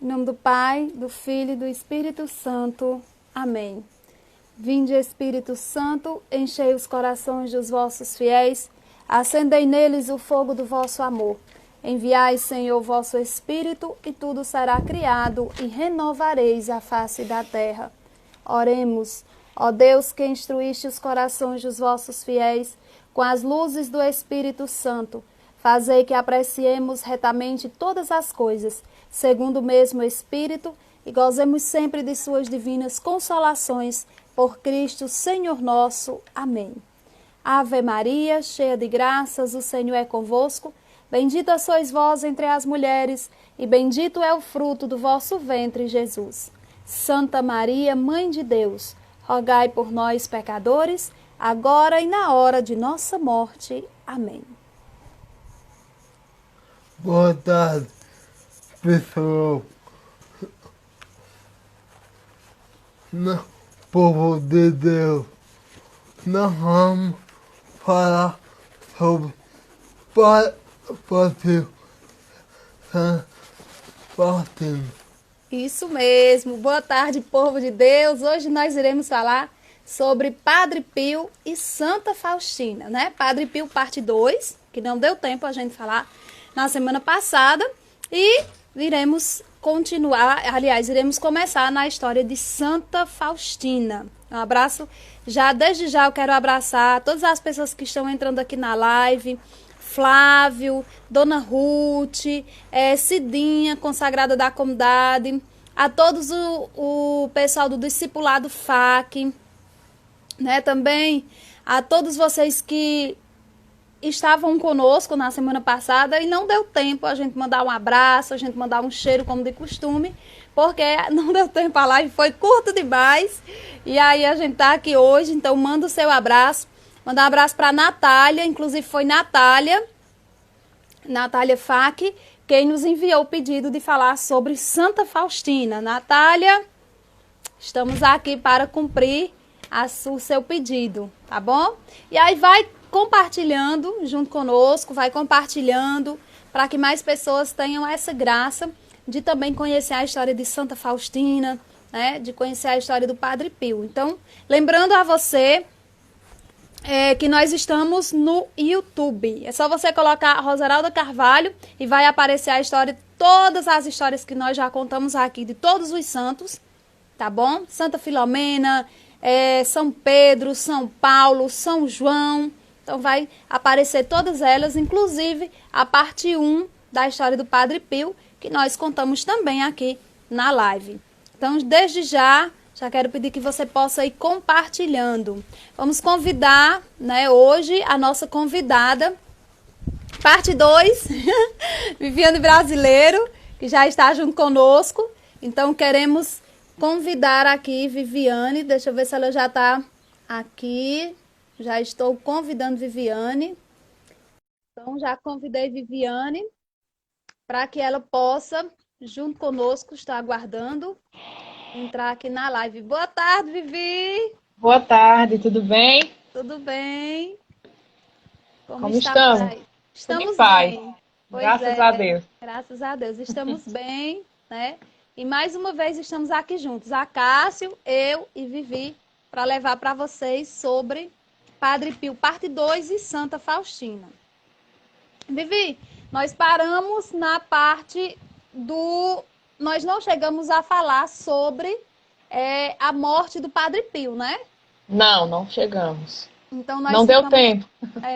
Em nome do Pai, do Filho e do Espírito Santo. Amém. Vinde, Espírito Santo, enchei os corações dos vossos fiéis, acendei neles o fogo do vosso amor. Enviai, Senhor, vosso Espírito, e tudo será criado, e renovareis a face da terra. Oremos, ó Deus, que instruíste os corações dos vossos fiéis com as luzes do Espírito Santo. Fazei que apreciemos retamente todas as coisas, segundo o mesmo Espírito, e gozemos sempre de suas divinas consolações, por Cristo, Senhor nosso. Amém. Ave Maria, cheia de graças, o Senhor é convosco. Bendita sois vós entre as mulheres, e bendito é o fruto do vosso ventre, Jesus. Santa Maria, Mãe de Deus, rogai por nós, pecadores, agora e na hora de nossa morte. Amém. Boa tarde, pessoal. No povo de Deus, nós vamos falar sobre Padre Faustina. Isso mesmo. Boa tarde, povo de Deus. Hoje nós iremos falar sobre Padre Pio e Santa Faustina, né? Padre Pio, parte 2, que não deu tempo a gente falar na semana passada, e iremos continuar, aliás, iremos começar na história de Santa Faustina. Um abraço, desde já eu quero abraçar todas as pessoas que estão entrando aqui na live, Flávio, Dona Ruth, Cidinha, consagrada da comunidade, a todos o pessoal do discipulado FAC, né, também a todos vocês que estavam conosco na semana passada e não deu tempo a gente mandar um abraço, a gente mandar um cheiro como de costume, porque não deu tempo, a live foi curta demais, e aí a gente tá aqui hoje, então manda o seu abraço, mandar um abraço para Natália, inclusive foi Natália Fac, quem nos enviou o pedido de falar sobre Santa Faustina. Natália, estamos aqui para cumprir o seu pedido, tá bom? E aí vai compartilhando junto conosco, vai compartilhando para que mais pessoas tenham essa graça de também conhecer a história de Santa Faustina, né? De conhecer a história do Padre Pio. Então, lembrando a você que nós estamos no YouTube. É só você colocar Rosaralda Carvalho e vai aparecer a história, todas as histórias que nós já contamos aqui de todos os santos, tá bom? Santa Filomena, São Pedro, São Paulo, São João. Então vai aparecer todas elas, inclusive a parte 1 da história do Padre Pio, que nós contamos também aqui na live. Então, desde já quero pedir que você possa ir compartilhando. Vamos convidar, né, hoje a nossa convidada, parte 2, Viviane Brasileiro, que já está junto conosco. Então, queremos convidar aqui Viviane, deixa eu ver se ela já está aqui. Já estou convidando Viviane. Então, já convidei Viviane para que ela possa, junto conosco, estar aguardando, entrar aqui na live. Boa tarde, Vivi! Boa tarde, tudo bem? Tudo bem? Como está estamos? por aí? Estamos Tudo em paz. bem. Graças a Deus. Graças a Deus. Estamos bem, né? E mais uma vez estamos aqui juntos. A Cássio, eu e Vivi, para levar para vocês sobre Padre Pio, parte 2 e Santa Faustina. Vivi, nós paramos na parte do... Nós não chegamos a falar sobre a morte do Padre Pio, né? Não chegamos. Então, nós não deu tempo.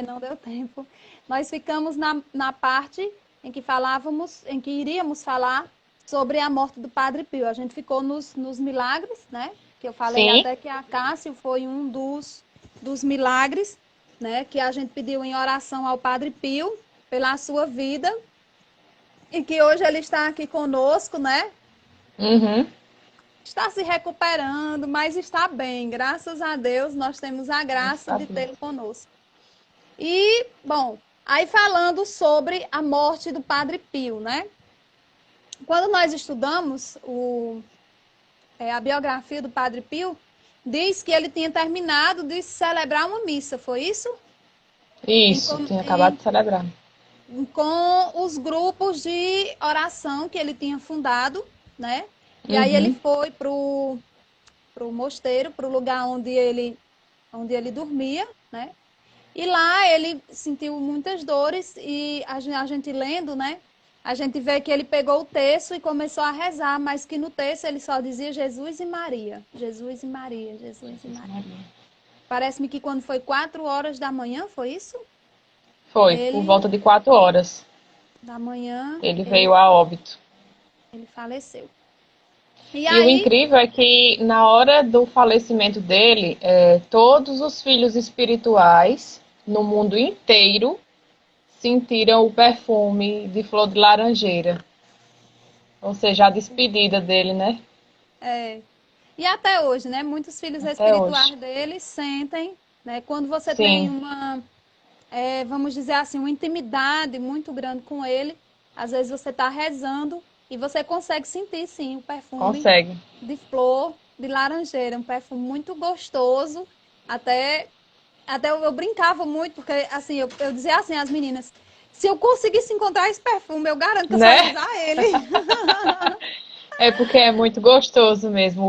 Não deu tempo. Nós ficamos na parte em que iríamos falar sobre a morte do Padre Pio. A gente ficou nos milagres, né? Que eu falei. Sim. Até que a Cássio foi um dos milagres, né? Que a gente pediu em oração ao Padre Pio pela sua vida. E que hoje ele está aqui conosco, né? Uhum. Está se recuperando, mas está bem. Graças a Deus, nós temos a graça de tê-lo conosco. E, bom, aí falando sobre a morte do Padre Pio, né? Quando nós estudamos a biografia do Padre Pio, diz que ele tinha terminado de celebrar uma missa, foi isso? Isso, tinha acabado de celebrar. Com os grupos de oração que ele tinha fundado, né? E aí ele Uhum. foi pro mosteiro, pro lugar onde ele dormia, né? E lá ele sentiu muitas dores e a gente lendo, né? A gente vê que ele pegou o terço e começou a rezar, mas que no terço ele só dizia Jesus e Maria, Jesus e Maria, Jesus e Jesus Maria. Maria. Parece-me que quando foi 4 horas da manhã, foi isso? Foi, por Ele, volta de 4 horas. da manhã, Ele veio a óbito. ele faleceu. E E o aí, incrível é que na hora do falecimento dele, todos os filhos espirituais no mundo inteiro sentiram o perfume de flor de laranjeira. Ou seja, a despedida dele, né? é, e até hoje, né? Muitos filhos Até hoje. espirituais dele sentem, né? Quando você tem Sim, uma, vamos dizer assim, uma intimidade muito grande com ele, às vezes você está rezando e você consegue sentir, sim, o perfume consegue. de flor de laranjeira, um perfume muito gostoso. Até, até eu brincava muito, porque assim, eu dizia assim às meninas, se eu conseguisse encontrar esse perfume, eu garanto que eu só ia Né? usar ele. É porque é muito gostoso mesmo.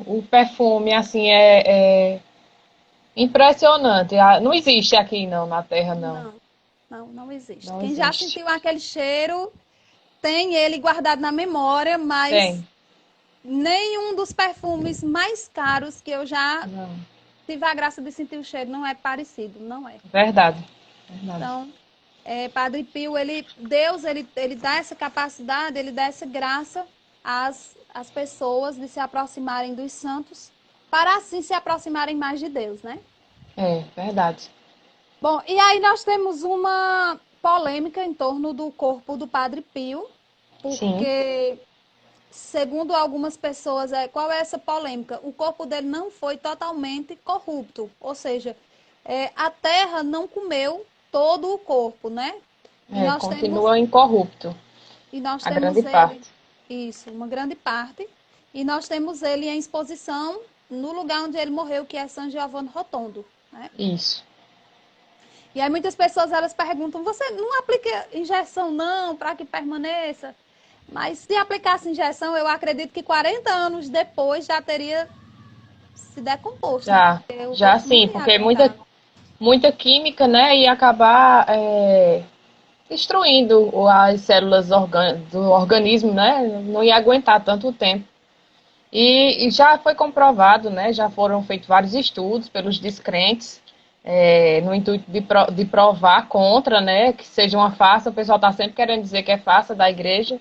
O perfume, assim, é impressionante. Não existe aqui, não, na Terra, não. Não, não, não existe. Não Quem já existe. sentiu aquele cheiro tem ele guardado na memória, mas Tem. nenhum dos perfumes mais caros que eu já Não. tive a graça de sentir o cheiro não é parecido, não é. Verdade. Verdade. Então, Padre Pio, Deus, ele dá essa capacidade, ele dá essa graça às pessoas de se aproximarem dos santos, para assim se aproximarem mais de Deus, né? É, verdade. Bom, e aí nós temos uma polêmica em torno do corpo do Padre Pio, Sim. porque, segundo algumas pessoas, qual é essa polêmica? O corpo dele não foi totalmente corrupto, ou seja, a terra não comeu todo o corpo, né? E É, nós temos, continua incorrupto. e nós A grande temos ele, parte. isso, uma grande parte, e nós temos ele em exposição no lugar onde ele morreu, que é San Giovanni Rotondo, né? Isso. E aí muitas pessoas elas perguntam, você não aplica injeção não, para que permaneça? Mas se aplicasse injeção, eu acredito que 40 anos depois já teria se decomposto, né? Já. Porque o Já corpo não sim, ia porque muita, aguentar. muita química, né, ia acabar destruindo as células do organismo, né? Não ia aguentar tanto tempo. E já foi comprovado, né? Já foram feitos vários estudos pelos descrentes, no intuito de provar contra, né? Que seja uma farsa. O pessoal está sempre querendo dizer que é farsa da igreja,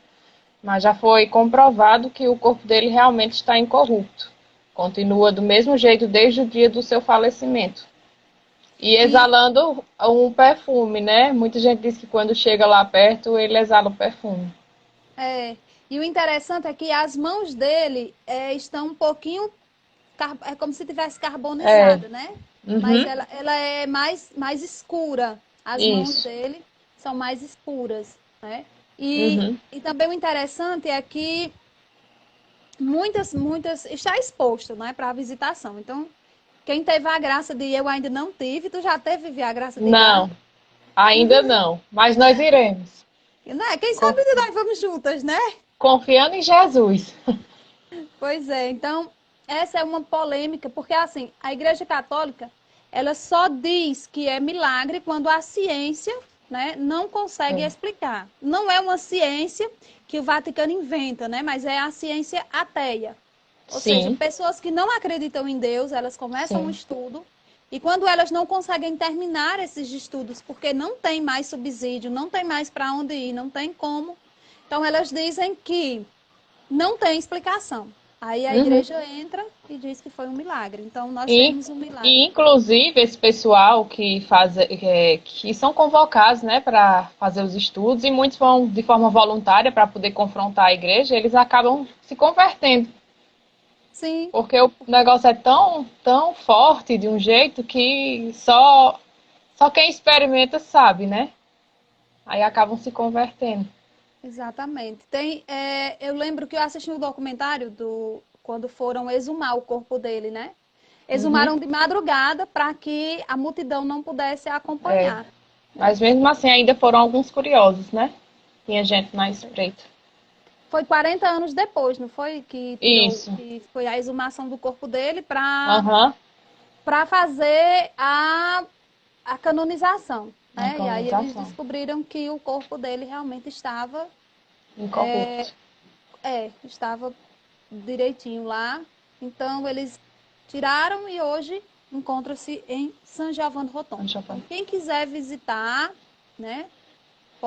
mas já foi comprovado que o corpo dele realmente está incorrupto. Continua do mesmo jeito desde o dia do seu falecimento. E E, exalando um perfume, né? Muita gente diz que quando chega lá perto, ele exala o perfume. é, e o interessante é que as mãos dele estão um pouquinho, é como se tivesse É, carbonizada, né? Mas uhum, ela é mais escura. As mãos isso. dele são mais escuras, né? E também o interessante é que muitas está exposto, né, para a visitação. Então, quem teve a graça de ir, eu ainda não tive, tu já teve Vivi, a graça de ir lá? Não, ainda não, mas nós iremos. Né? Quem sabe de Confi- nós vamos juntas, né? Confiando em Jesus. Pois é, então essa é uma polêmica, porque assim, a Igreja Católica, ela só diz que é milagre quando a ciência, né, não consegue É, explicar. Não é uma ciência que o Vaticano inventa, né, mas é a ciência ateia. Ou seja, sim, pessoas que não acreditam em Deus, elas começam um sim. estudo e quando elas não conseguem terminar esses estudos, porque não tem mais subsídio, não tem mais para onde ir, não tem como, então elas dizem que não tem explicação. Aí a Uhum. igreja entra e diz que foi um milagre. Então nós E, temos um e milagre. inclusive esse pessoal que são convocados, né, para fazer os estudos e muitos vão de forma voluntária para poder confrontar a igreja, eles acabam se convertendo, Sim, porque o negócio é tão forte de um jeito que só quem experimenta sabe, né? Aí acabam se convertendo. exatamente. Eu lembro que eu assisti um documentário quando foram exumar o corpo dele, né? Uhum. Exumaram de madrugada para que a multidão não pudesse É. acompanhar, né? Mas mesmo assim ainda foram alguns curiosos, né? Tinha gente na espreita. Foi 40 anos depois, não foi? Isso. Que foi a exumação do corpo dele para Aham. fazer a canonização, A né? E aí eles canonização. descobriram que o corpo dele realmente estava, Incorrupto. estava direitinho lá. Então eles tiraram e hoje encontra-se em São Giovanni Rotondo. Então, quem quiser visitar, né?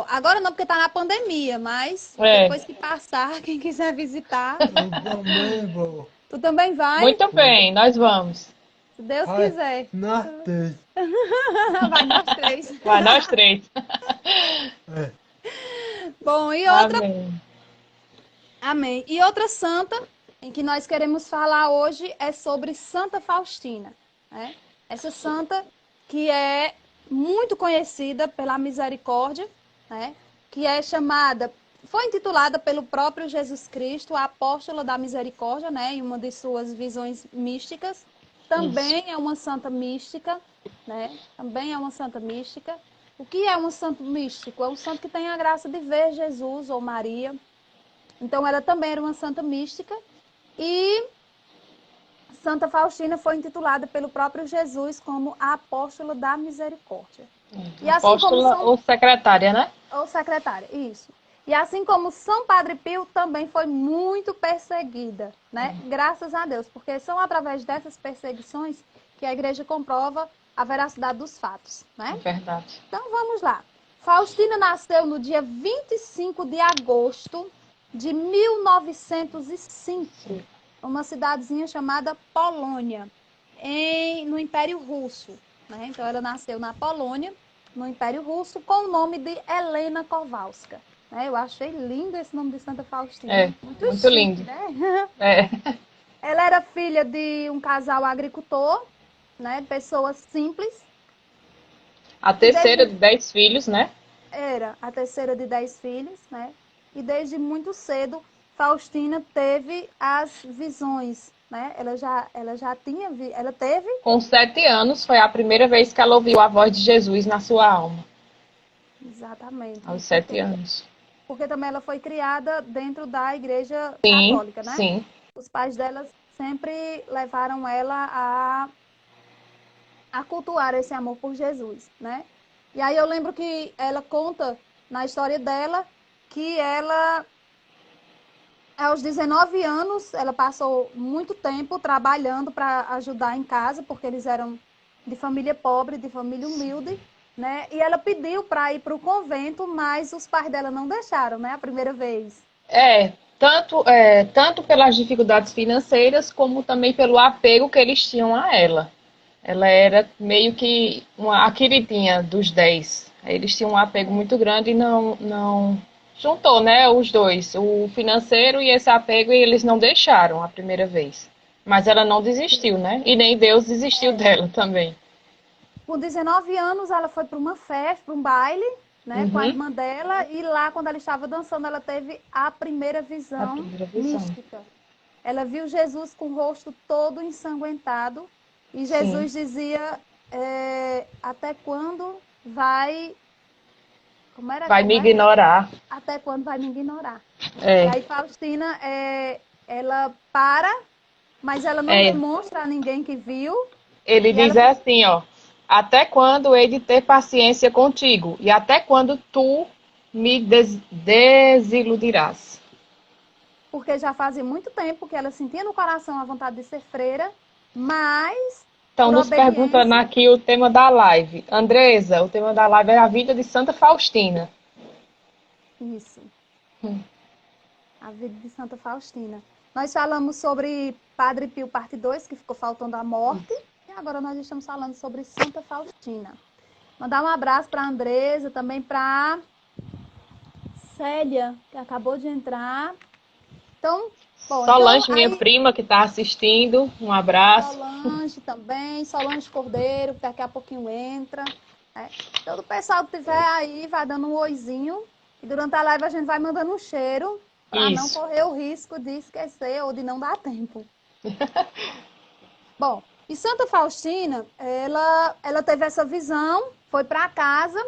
Agora não, porque está na pandemia, mas depois que passar, quem quiser visitar. Eu também vou. Tu também vai? Muito bem, nós vamos. Se Deus Vai quiser. nós três. Vai nós três. Vai nós três. É. Bom, e outra. Amém. Amém. E outra santa em que nós queremos falar hoje é sobre Santa Faustina, né? Essa santa que é muito conhecida pela misericórdia, né? Que é chamada, foi intitulada pelo próprio Jesus Cristo, a apóstola da misericórdia, né? Em uma de suas visões místicas. Também é uma santa mística, né? Também é uma santa mística. O que é um santo místico? É um santo que tem a graça de ver Jesus ou Maria. Então, ela também era uma santa mística. E Santa Faustina foi intitulada pelo próprio Jesus como a apóstola da misericórdia. E assim Apóstola como ou secretária, né? ou secretária, isso. E assim como São Padre Pio também foi muito perseguida, né? Graças a Deus, porque são através dessas perseguições que a igreja comprova a veracidade dos fatos, É né? verdade. Então vamos lá. Faustina nasceu no dia 25 de agosto de 1905, uma cidadezinha chamada Polônia, no Império Russo, né? Então ela nasceu na Polônia, no Império Russo, com o nome de Helena Kowalska. Né? Eu achei lindo esse nome de Santa Faustina. É, muito muito chique, lindo. né? É. Ela era filha de um casal agricultor, né? Pessoas simples. A terceira de 10 filhos, né? Era a terceira de 10 filhos, né? E desde muito cedo, Faustina teve as visões, né? Ela já tinha, ela teve. Com 7 anos, foi a primeira vez que ela ouviu a voz de Jesus na sua alma. Exatamente. Aos 7 anos. Porque também ela foi criada dentro da igreja Sim, católica, né? sim. Os pais dela sempre levaram ela a cultuar esse amor por Jesus, né? E aí eu lembro que ela conta na história dela que ela, aos 19 anos, ela passou muito tempo trabalhando para ajudar em casa, porque eles eram de família pobre, de família humilde, né? E ela pediu para ir para o convento, mas os pais dela não deixaram, né? A primeira vez. Tanto pelas dificuldades financeiras, como também pelo apego que eles tinham a ela. Ela era meio que a queridinha dos 10. Eles tinham um apego muito grande e não juntou, né, os dois, o financeiro e esse apego, e eles não deixaram a primeira vez. Mas ela não desistiu, né? E nem Deus desistiu dela também. Com 19 anos, ela foi para uma festa, para um baile, né, com a Uhum. irmã dela, e lá, quando ela estava dançando, ela teve a primeira A visão primeira visão. mística. Ela viu Jesus com o rosto todo ensanguentado, e Sim. Jesus dizia, até quando vai... Como era? Vai me ignorar. Até quando vai me ignorar? É. E aí Faustina, ela para, mas ela não É. demonstra a ninguém que viu. Ele E diz ela- assim, ó: até quando hei de ter paciência contigo? E até quando tu me desiludirás? Porque já fazia muito tempo que ela sentia no coração a vontade de ser freira, mas Estão por nos perguntando obediência, aqui o tema da live. Andresa, o tema da live é a vida de Santa Faustina. isso, a vida de Santa Faustina. Nós falamos sobre Padre Pio parte 2, que ficou faltando a morte, e agora nós estamos falando sobre Santa Faustina. Mandar um abraço para a Andresa, também para Célia, que acabou de entrar. Então, bom, Solange, então, minha aí, prima, que está assistindo, um abraço. Solange também, Solange Cordeiro, que daqui a pouquinho entra. Né? Todo o pessoal que estiver aí vai dando um oizinho. E durante a live a gente vai mandando um cheiro para não Isso. correr o risco de esquecer ou de não dar tempo. Bom, e Santa Faustina, ela teve essa visão, foi para casa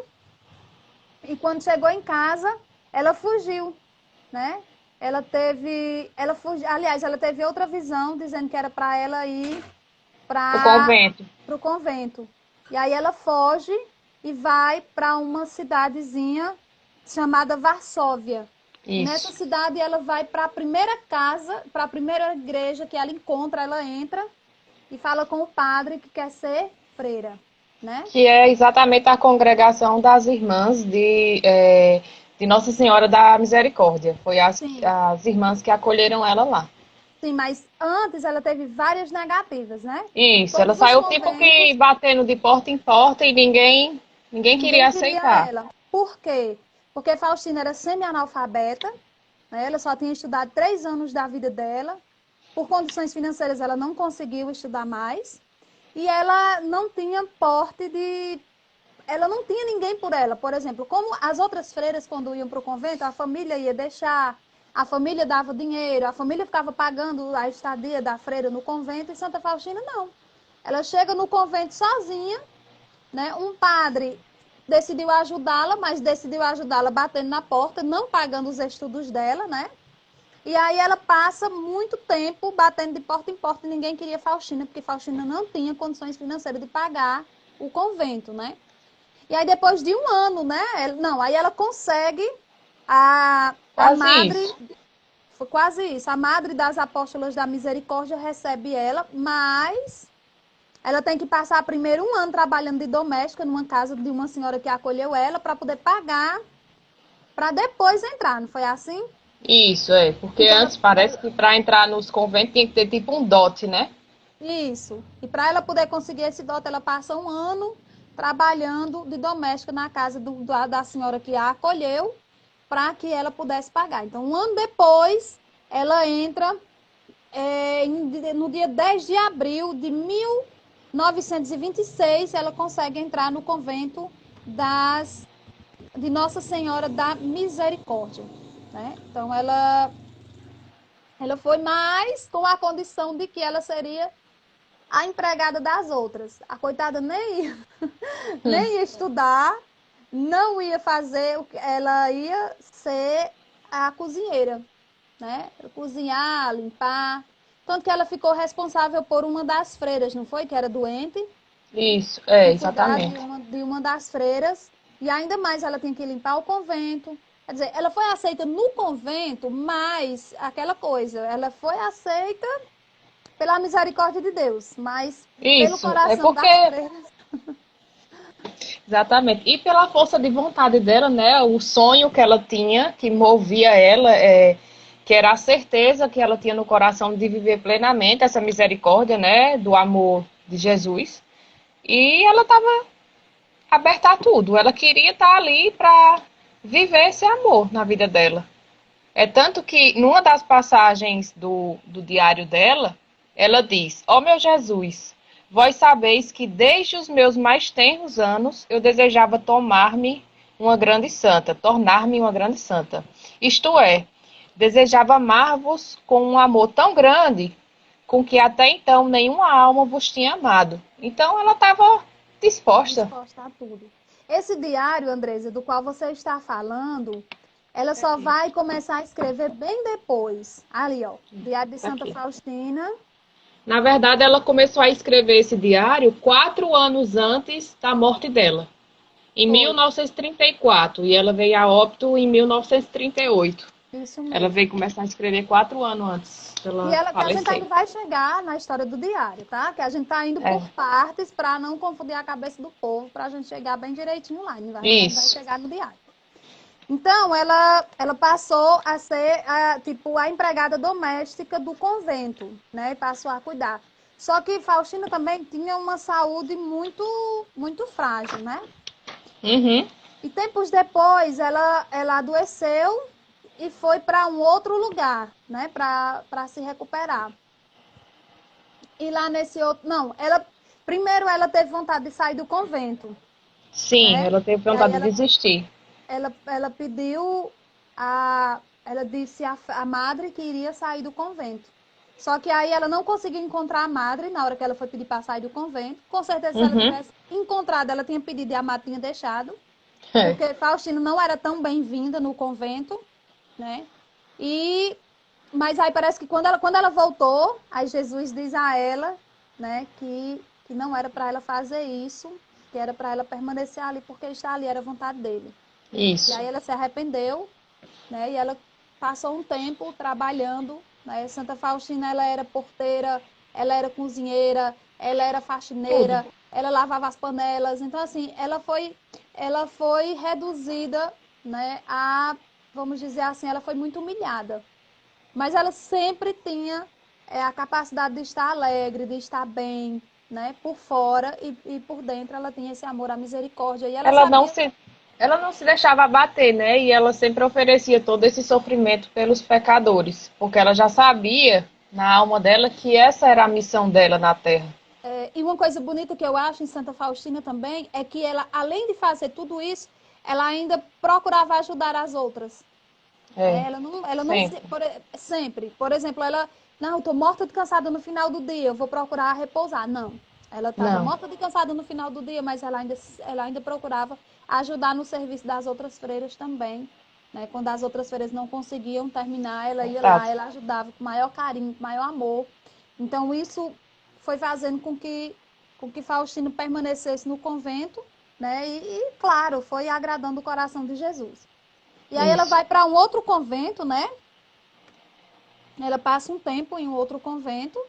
e quando chegou em casa, ela fugiu, né? ela teve outra visão, dizendo que era para ela ir O para convento. o convento. E aí ela foge e vai para uma cidadezinha chamada Varsóvia. Nessa Isso. cidade ela vai para a primeira casa, para a primeira igreja que ela encontra, ela entra e fala com o padre que quer ser freira, né? Que é exatamente a congregação das irmãs de Nossa Senhora da Misericórdia. Foi Sim, as irmãs que acolheram ela lá. sim, mas antes ela teve várias negativas, né? Isso, ela Todos os saiu tipo que conventos, batendo de porta em porta e ninguém queria ninguém queria aceitar. ela. Por quê? Porque Faustina era semi-analfabeta, né? Ela só tinha estudado 3 anos da vida dela. Por condições financeiras, ela não conseguiu estudar mais. E ela não tinha porte de. Ela não tinha ninguém por ela. Por exemplo, como as outras freiras, quando iam para o convento, a família ia deixar, a família dava dinheiro, a família ficava pagando a estadia da freira no convento, e Santa Faustina não. Ela chega no convento sozinha, né? Um padre decidiu ajudá-la, mas decidiu ajudá-la batendo na porta, não pagando os estudos dela, né? E aí ela passa muito tempo batendo de porta em porta e ninguém queria Faustina, porque Faustina não tinha condições financeiras de pagar o convento, né? E aí depois de um ano, né? Não, aí ela consegue a Quase madre, isso. foi quase isso, a madre das apóstolas da misericórdia recebe ela, mas ela tem que passar primeiro um ano trabalhando de doméstica numa casa de uma senhora que acolheu ela para poder pagar, para depois entrar, não foi assim? Isso, é. Porque Então antes parece que para entrar nos conventos tinha que ter tipo um dote, né? isso. E para ela poder conseguir esse dote, ela passa um ano trabalhando de doméstica na casa da senhora que a acolheu, para que ela pudesse pagar. Então, um ano depois, ela entra no dia 10 de abril de 1926, ela consegue entrar no convento de Nossa Senhora da Misericórdia. Né? Então, ela foi mais com a condição de que ela seria a empregada das outras. A coitada nem ia estudar, não ia fazer, ela ia ser a cozinheira, né? Cozinhar, limpar. Tanto que ela ficou responsável por uma das freiras, não foi? Que era doente, Isso, é, e cuidar exatamente. de uma das freiras. E ainda mais ela tinha que limpar o convento. Quer dizer, ela foi aceita no convento, mas aquela coisa, ela foi aceita pela misericórdia de Deus, mas pelo Isso, é coração porque das freiras. exatamente. E pela força de vontade dela, né? O sonho que ela tinha, que movia ela, que era a certeza que ela tinha no coração de viver plenamente essa misericórdia, né? Do amor de Jesus. E ela estava aberta a tudo. Ela queria estar ali para viver esse amor na vida dela. É tanto que, numa das passagens do diário dela, ela diz: Ó meu Jesus, vós sabeis que desde os meus mais tenros anos eu desejava tornar-me uma grande santa. Isto é, desejava amar-vos com um amor tão grande com que até então nenhuma alma vos tinha amado. Então ela estava disposta. Disposta a tudo. Esse diário, Andresa, do qual você está falando, ela só vai começar a escrever bem depois. Ali, ó, Diário de Santa Aqui. Faustina. Na verdade, ela começou a escrever esse diário 4 anos antes da morte dela, em Foi, 1934, e ela veio a óbito em 1938. isso Ela mesmo. veio começar a escrever 4 anos antes E dela ela, que a gente ainda falecer. vai chegar na história do diário, tá? Que a gente tá indo por É, partes para não confundir a cabeça do povo, para a gente chegar bem direitinho lá. A gente vai isso. chegar no diário. Então, ela passou a ser, tipo, a empregada doméstica do convento, né? E passou a cuidar. Só que Faustina também tinha uma saúde muito frágil, né? Uhum. E tempos depois, ela adoeceu e foi para um outro lugar, né? Para se recuperar. E lá nesse outro... Não, primeiro ela teve vontade de sair do convento, Sim, né? ela teve E aí vontade de desistir. ela pediu ela disse a madre que iria sair do convento. Só que aí ela não conseguiu encontrar a madre na hora que ela foi pedir para sair do convento. Com certeza, se ela Uhum. tivesse encontrado, ela tinha pedido e a madre tinha deixado. É. Porque Faustina não era tão bem-vinda no convento, né? E, mas aí parece que quando ela voltou, aí Jesus diz a ela, né, que não era para ela fazer isso, que era para ela permanecer ali, porque estar ali era a vontade dele. E Isso. aí ela se arrependeu, né, e ela passou um tempo trabalhando, né? Santa Faustina, ela era porteira, ela era cozinheira, ela era Tudo. faxineira, ela lavava as panelas. Então, assim, ela foi reduzida, né, a, vamos dizer assim, ela foi muito humilhada. Mas ela sempre tinha a capacidade de estar alegre, de estar bem, né, por fora e por dentro ela tinha esse amor à misericórdia. E ela Ela não sabia. se, ela não se deixava abater, né? E ela sempre oferecia todo esse sofrimento pelos pecadores, porque ela já sabia na alma dela que essa era a missão dela na Terra. E uma coisa bonita que eu acho em Santa Faustina também é que ela, além de fazer tudo isso, ela ainda procurava ajudar as outras. Né? É, Ela não sempre. sempre. Por exemplo, ela, não, estou morta de cansada no final do dia, eu vou procurar repousar. Não. Ela estava Não, morta de cansada no final do dia, mas ela ainda procurava ajudar no serviço das outras freiras também. Né? Quando as outras freiras não conseguiam terminar, ela ia lá, verdade. ela ajudava com maior carinho, com maior amor. Então, isso foi fazendo com que Faustino permanecesse no convento, né? Claro, foi agradando o coração de Jesus. E aí ela Isso. vai para um outro convento, né? Ela passa um tempo em um outro convento,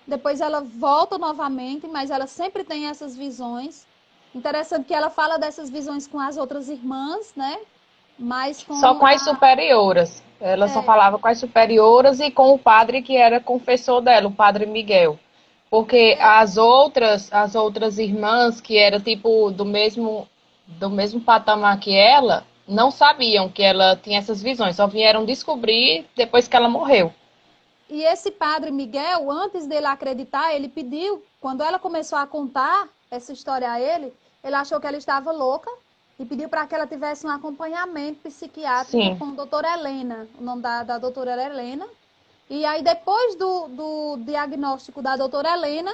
depois ela volta novamente, mas ela sempre tem essas visões. Interessante que ela fala dessas visões com as outras irmãs, né? Mas Só com com as superioras. Ela só falava com as superioras e com o padre que era confessor dela, o padre Miguel. Porque as outras irmãs que era tipo do mesmo patamar que ela, não sabiam que ela tinha essas visões, só vieram descobrir depois que ela morreu. E esse padre Miguel, antes dele acreditar, ele pediu, quando ela começou a contar essa história a ele achou que ela estava louca e pediu para que ela tivesse um acompanhamento psiquiátrico Sim. com a doutora Helena. O nome da doutora era Helena. E aí, depois do diagnóstico da doutora Helena,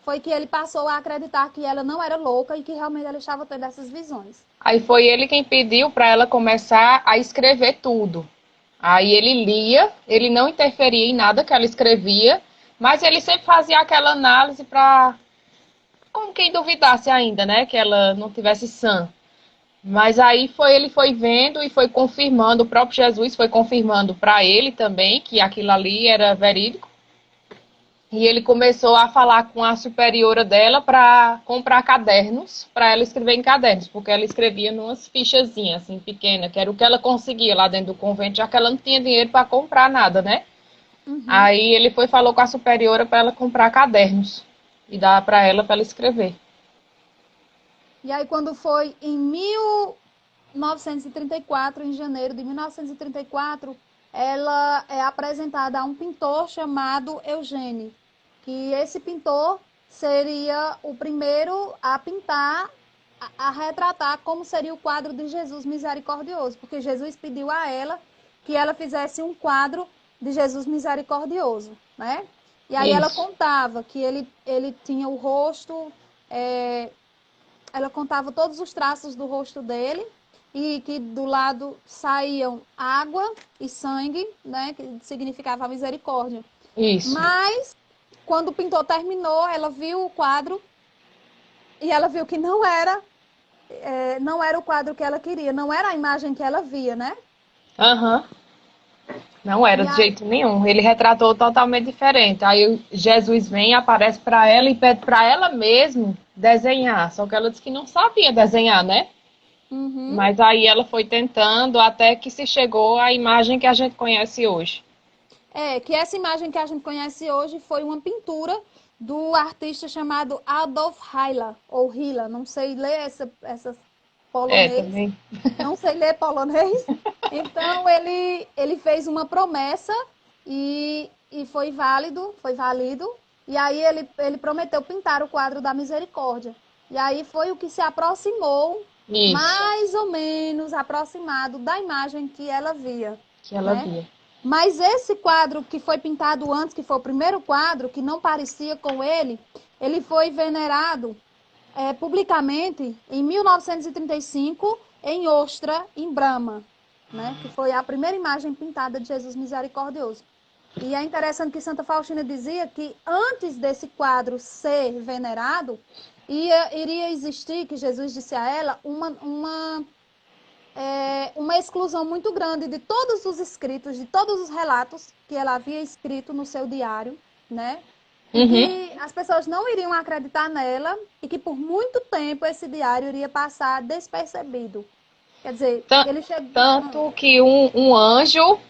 foi que ele passou a acreditar que ela não era louca e que realmente ela estava tendo essas visões. Aí foi ele quem pediu para ela começar a escrever tudo. Aí ele lia, ele não interferia em nada que ela escrevia, mas ele sempre fazia aquela análise para como quem duvidasse ainda, né, que ela não tivesse sã. Mas aí ele foi vendo e foi confirmando, o próprio Jesus foi confirmando para ele também que aquilo ali era verídico. E ele começou a falar com a superiora dela para comprar cadernos, para ela escrever em cadernos, porque ela escrevia numas fichazinhas assim pequenas, que era o que ela conseguia lá dentro do convento, já que ela não tinha dinheiro para comprar nada, né? Uhum. Aí ele falou com a superiora para ela comprar cadernos e dar para ela escrever. E aí, quando foi em 1934, em janeiro de 1934, ela é apresentada a um pintor chamado Eugênio, que esse pintor seria o primeiro a pintar, a retratar como seria o quadro de Jesus misericordioso, porque Jesus pediu a ela que ela fizesse um quadro de Jesus misericordioso, né? E aí ela Isso. contava que ele tinha o rosto, é, ela contava todos os traços do rosto dele e que do lado saíam água e sangue, né, que significava a misericórdia. Isso. Mas quando o pintor terminou, ela viu o quadro e ela viu que não era o quadro que ela queria, não era a imagem que ela via, né? Aham. Não era E de aí, jeito nenhum. Ele retratou totalmente diferente. Aí Jesus vem, aparece para ela e pede para ela mesmo desenhar. Só que ela disse que não sabia desenhar, né? uhum. Mas aí ela foi tentando até que se chegou à imagem que a gente conhece hoje. Que essa imagem que a gente conhece hoje foi uma pintura do artista chamado Adolf Hitler, ou Hila, não sei ler essa É, polonês, também. não sei ler polonês. Então ele fez uma promessa e foi válido. E aí ele prometeu pintar o quadro da misericórdia. E aí foi o que se aproximou, Isso, mais ou menos aproximado da imagem que ela via, que ela né? via. Mas esse quadro que foi pintado antes, que foi o primeiro quadro, que não parecia com ele foi venerado publicamente em 1935 em Ostra, em Brahma. né? Que foi a primeira imagem pintada de Jesus misericordioso. E é interessante que Santa Faustina dizia que antes desse quadro ser venerado, iria existir, que Jesus disse a ela, uma exclusão muito grande de todos os escritos, de todos os relatos que ela havia escrito no seu diário, né? E que as pessoas não iriam acreditar nela e que por muito tempo esse diário iria passar despercebido. Quer dizer, ele chegou... Tanto que um anjo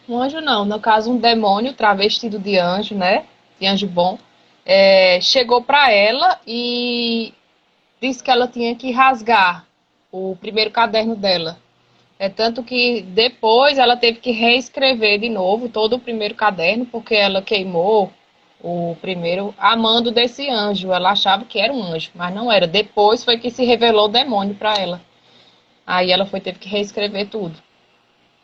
não, no caso um demônio travestido de anjo, né? De anjo bom, chegou para ela e disse que ela tinha que rasgar o primeiro caderno dela. Tanto que depois ela teve que reescrever de novo todo o primeiro caderno, porque ela queimou o primeiro amando desse anjo. Ela achava que era um anjo, mas não era. Depois foi que se revelou o demônio para ela. Aí ela teve que reescrever tudo.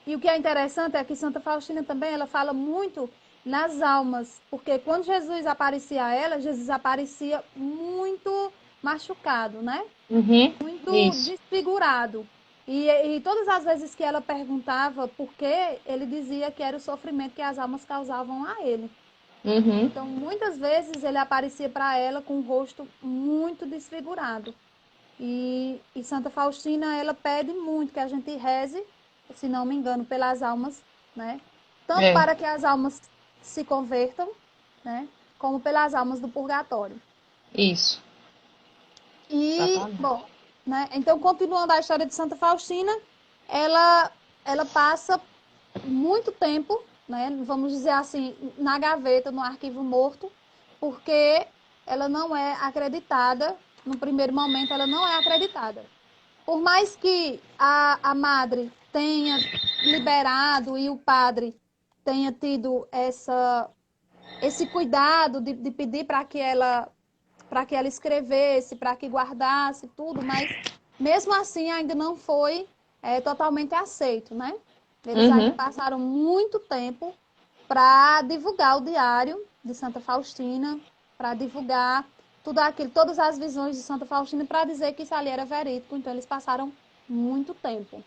E o que é interessante é que Santa Faustina também, ela fala muito nas almas, porque quando Jesus aparecia a ela, Jesus aparecia muito machucado, né? Muito desfigurado. E todas as vezes que ela perguntava por quê, ele dizia que era o sofrimento que as almas causavam a ele. Então, muitas vezes ele aparecia para ela com o rosto muito desfigurado. E Santa Faustina, ela pede muito que a gente reze, se não me engano, pelas almas, né? Tanto para que as almas se convertam, né? Como pelas almas do purgatório. Isso. E, bom, né? Então, continuando a história de Santa Faustina, ela passa muito tempo, né? Vamos dizer assim, na gaveta, no arquivo morto, porque ela não é acreditada. No primeiro momento, ela não é acreditada. Por mais que a madre tenha liberado e o padre tenha tido esse cuidado de pedir para que ela escrevesse, para que guardasse tudo, mas mesmo assim ainda não foi totalmente aceito, né? Eles ainda passaram muito tempo para divulgar o diário de Santa Faustina, para divulgar tudo aquilo, todas as visões de Santa Faustina, para dizer que isso ali era verídico. Então, eles passaram muito tempo.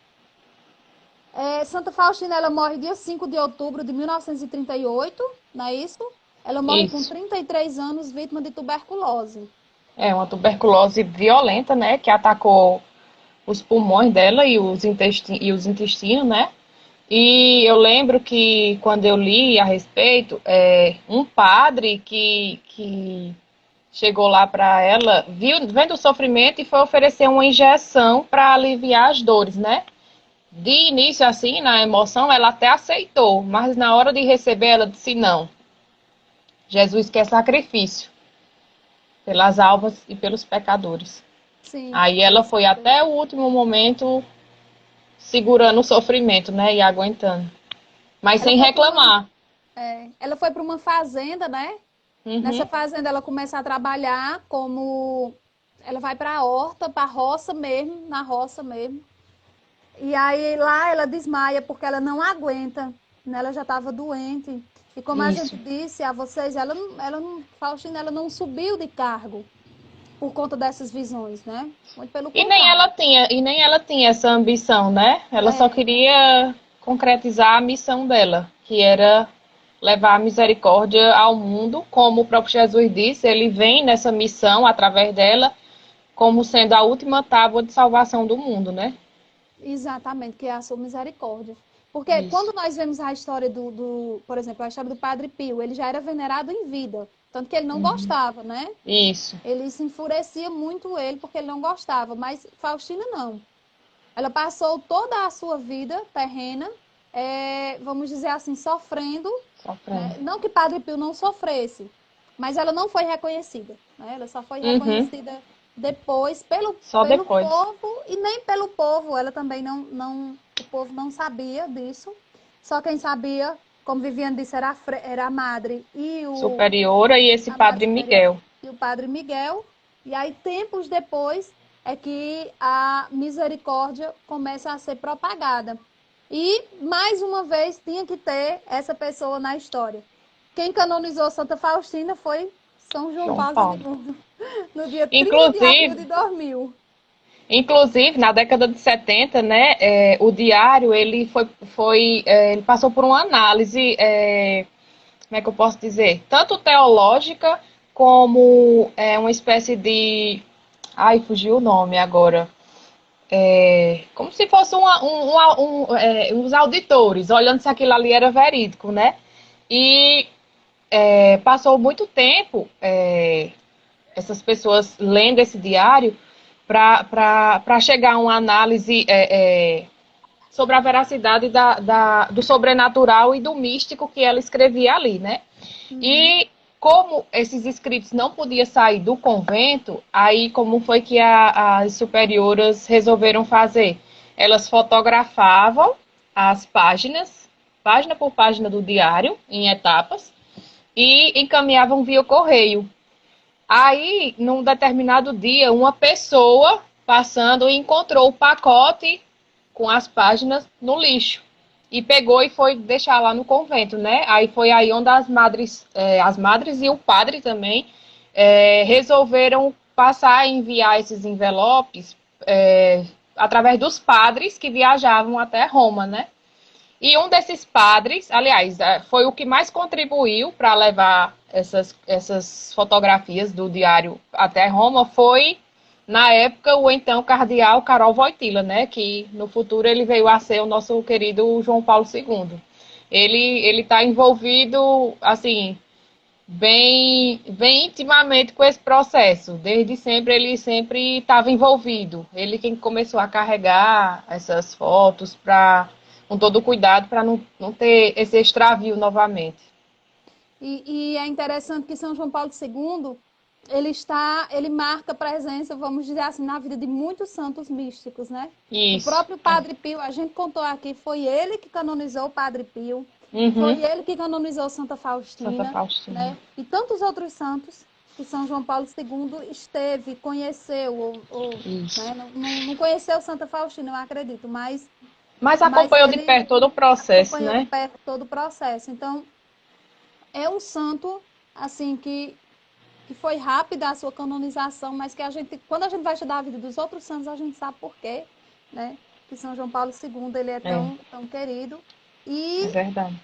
Santa Faustina, ela morre dia 5 de outubro de 1938, não é isso? Ela morre com 33 anos, vítima de tuberculose. É uma tuberculose violenta, né? Que atacou os pulmões dela e os intestinos, né? E eu lembro que quando eu li a respeito, um padre que chegou lá para ela, vendo o sofrimento e foi oferecer uma injeção para aliviar as dores, né? De início, assim, na emoção, ela até aceitou, mas na hora de receber, ela disse não. Jesus quer sacrifício pelas almas e pelos pecadores. Sim. Aí ela foi até o último momento segurando o sofrimento, né? E aguentando. Mas sem reclamar. Ela foi para uma fazenda, né? Nessa fazenda ela começa a trabalhar como... Ela vai para a horta, para a roça mesmo, na roça mesmo. E aí lá ela desmaia porque ela não aguenta, né? Ela já estava doente. E como a gente disse a vocês, Faustina, ela não subiu de cargo por conta dessas visões, né? Muito pelo contrário. E nem ela tinha essa ambição, né? Ela só queria concretizar a missão dela, que era levar a misericórdia ao mundo, como o próprio Jesus disse, ele vem nessa missão através dela, como sendo a última tábua de salvação do mundo, né? Exatamente, que é a sua misericórdia. Porque quando nós vemos a história por exemplo, a história do Padre Pio, ele já era venerado em vida, tanto que ele não gostava, né? Isso. Ele se enfurecia muito porque ele não gostava, mas Faustina não. Ela passou toda a sua vida terrena, vamos dizer assim, sofrendo. Né? Não que Padre Pio não sofresse, mas ela não foi reconhecida. Né? Ela só foi reconhecida depois pelo povo, e nem pelo povo. Ela também o povo não sabia disso. Só quem sabia, como Viviane disse, era a madre e o... Superiora e esse Padre Miguel. E o Padre Miguel. E aí, tempos depois, é que a misericórdia começa a ser propagada. E, mais uma vez, tinha que ter essa pessoa na história. Quem canonizou Santa Faustina foi São João Paulo II, no dia 30 de abril de 2000. Inclusive, na década de 70, né, o diário, ele passou por uma análise, como é que eu posso dizer? Tanto teológica, como uma espécie de... Ai, fugiu o nome agora. Como se fosse uns auditores, olhando se aquilo ali era verídico, né? E passou muito tempo, essas pessoas lendo esse diário, para chegar a uma análise sobre a veracidade do sobrenatural e do místico que ela escrevia ali, né? E como esses escritos não podiam sair do convento, aí como foi que as superioras resolveram fazer? Elas fotografavam as páginas, página por página do diário, em etapas, e encaminhavam via correio. Aí, num determinado dia, uma pessoa passando encontrou o pacote com as páginas no lixo. E pegou e foi deixar lá no convento, né? Aí foi aí onde as madres e o padre também, resolveram passar a enviar esses envelopes através dos padres que viajavam até Roma, né? E um desses padres, aliás, foi o que mais contribuiu para levar essas fotografias do diário até Roma, foi, na época, o então cardeal Karol Wojtyła, né? Que no futuro ele veio a ser o nosso querido João Paulo II. Ele está envolvido, assim, bem intimamente com esse processo. Desde sempre ele sempre estava envolvido. Ele quem começou a carregar essas fotos com todo o cuidado para não ter esse extravio novamente. E é interessante que São João Paulo II, ele marca presença, vamos dizer assim, na vida de muitos santos místicos, né? Isso. O próprio Padre Pio, a gente contou aqui, foi ele que canonizou o Padre Pio, Uhum. foi ele que canonizou Santa Faustina, Santa Faustina. né? E tantos outros santos que São João Paulo II esteve, conheceu, né? Não conheceu Santa Faustina, eu acredito, mas acompanhou de perto todo o processo, acompanhou né? de perto todo o processo. Então, é um santo, assim, que foi rápida a sua canonização, mas que quando a gente vai estudar a vida dos outros santos, a gente sabe por quê, né? Que São João Paulo II, ele é tão querido. E é verdade.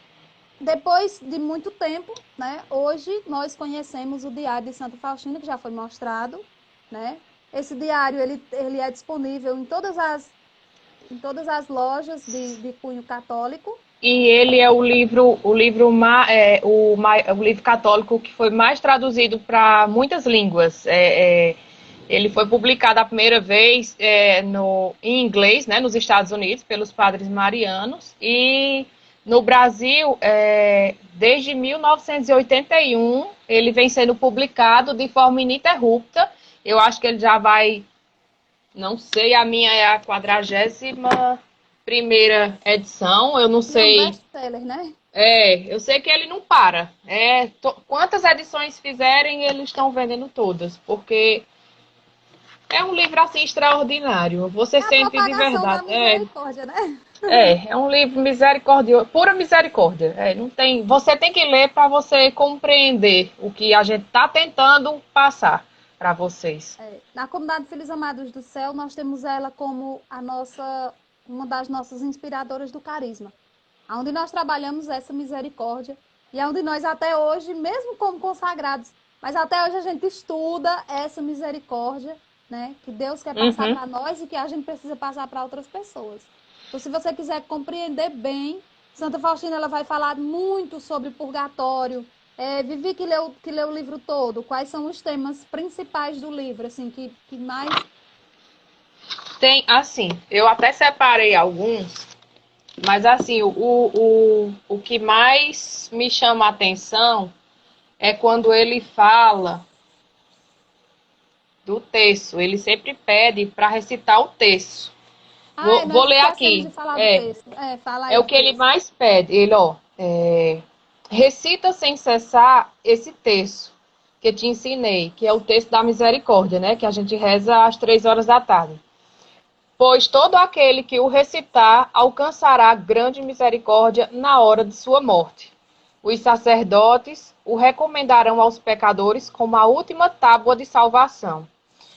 Depois de muito tempo, né? Hoje nós conhecemos o Diário de Santa Faustina, que já foi mostrado, né? Esse diário, ele é disponível em todas as lojas de cunho católico. E ele é o livro católico que foi mais traduzido para muitas línguas. Ele foi publicado a primeira vez em inglês, né, nos Estados Unidos, pelos padres marianos. E no Brasil, desde 1981, ele vem sendo publicado de forma ininterrupta. Eu acho que ele já vai... Não sei, a minha é a 41ª edição, eu não sei. É um best-seller, né? Eu sei que ele não para. Quantas edições fizerem, eles estão vendendo todas, porque é um livro assim extraordinário. Você sente de verdade. Da misericórdia, né? É um livro misericordioso, pura misericórdia. Não tem, você tem que ler para você compreender o que a gente está tentando passar para vocês. Na comunidade Filhos Amados do Céu, nós temos ela como uma das nossas inspiradoras do carisma. Onde nós trabalhamos essa misericórdia e onde nós até hoje, mesmo como consagrados, mas até hoje a gente estuda essa misericórdia, né? Que Deus quer passar para nós e que a gente precisa passar para outras pessoas. Então, se você quiser compreender bem, Santa Faustina ela vai falar muito sobre purgatório. Vivi que leu o livro todo. Quais são os temas principais do livro, assim, que mais... Tem, assim, eu até separei alguns, mas assim, o que mais me chama a atenção é quando ele fala do texto. Ele sempre pede para recitar o texto. Vou ler aqui. É o que ele mais pede. Ele, recita sem cessar esse texto que eu te ensinei, que é o texto da misericórdia, né? Que a gente reza às 3h da tarde. Pois todo aquele que o recitar alcançará grande misericórdia na hora de sua morte. Os sacerdotes o recomendarão aos pecadores como a última tábua de salvação.